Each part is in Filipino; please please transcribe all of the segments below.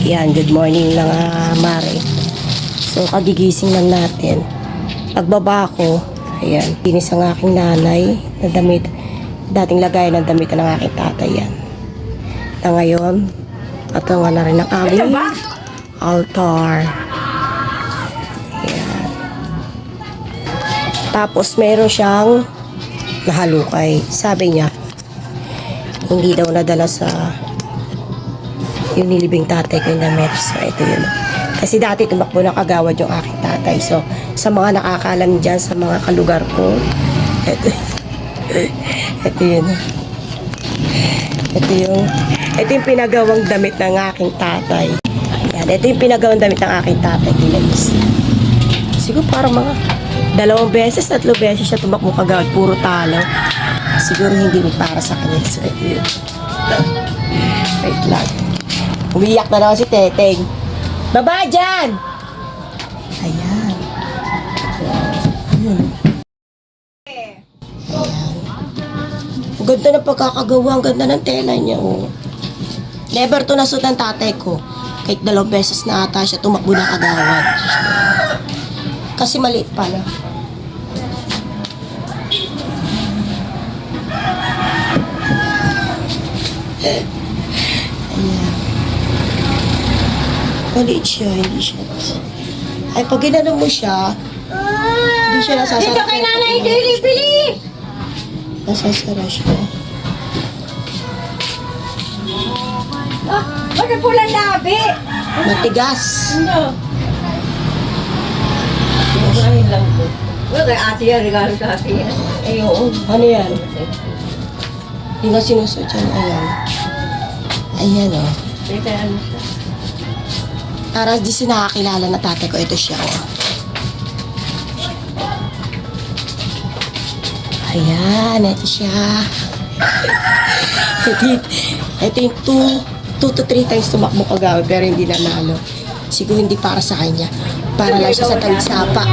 Yan, good morning mga mare. So, kagigising lang natin. Pagbaba ko, ayan, pinis ang aking nanay na damit. Dating lagay ng damit ng aking tatay yan. Na ngayon, patungan na rin ang aming altar. Ayan. Tapos, meron siyang nahalukay. Sabi niya, hindi daw nadala sa yung nilibing tatay ko yung damit. So, ito yun. Kasi dati tumakbo na kagawad yung aking tatay. So, sa mga nakakalam dyan, sa mga kalugar ko, ito yun. Ito yung pinagawang damit ng aking tatay. Ayan, ito yung pinagawang damit ng aking tatay. Tinalis. Siguro parang mga 2 beses, 3 beses siya tumakbo kagawad. Puro talo. Siguro hindi mo para sa kanya. So, ito yun. Wait lang. Umiyak na naman si Teteng. Baba dyan! Ayan. Ayan. Ang ganda ng pagkakagawa. Ang ganda ng tela niya. Oh. Never to nasuot ng tatay ko. Kahit 2 beses na ata siya tumakbo na kagawad. Kasi maliit pala. Ayan. Maliit siya, hindi siya. Ay, pag ginano mo siya, hindi siya nasasara. Dito kay nanay, bili! Nasasara siya. Ah, bakit pulang labi? Matigas. Ano? Murahin lang po. Wala kay ate yan, regalo sa ate yan. Eh, oo. Ano yan? Hindi nga sinusuot yan. Ayan. Ayan, oh. Teka, ano siya? Para di siya nakakilala na tatay ko. Ito siya, oh. Ayan, ito siya. Ito yung 2 to 3 times tumakbo kagawa pero hindi nanalo. Siguro hindi para sa kanya. Para lang siya sa tagsapa.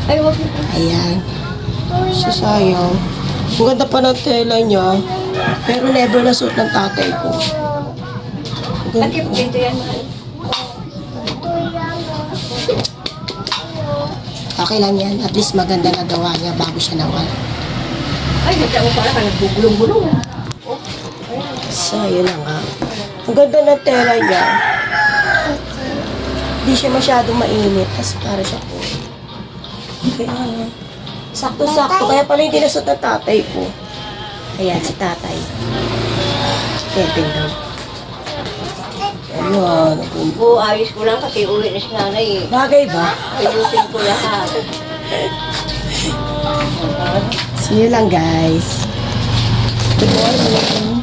Ay, wag mo. Ayan. So, sayang. Ang ganda pa ng tela niya. Pero never nasuot ng tatay ko. Ang Ate, ganda. ito yan, mahal. Okay lang yan. At least maganda na gawa niya bago siya nawala. Ay, hindi ako pala ka nagbugulong-gulong. So, yun na nga. Ang ganda ng tela niya. Hindi siya masyadong mainit. Tapos para siya po. Kaya, sakto-sakto. Kaya pala hindi nasuot ng tatay ko. Ayan, si tatay. Teteng daw. Ayan. Oo, ayos ko lang kasi uwi na si nanay. Bagay ba? Ayusin ko lahat. See you lang, guys. Good morning.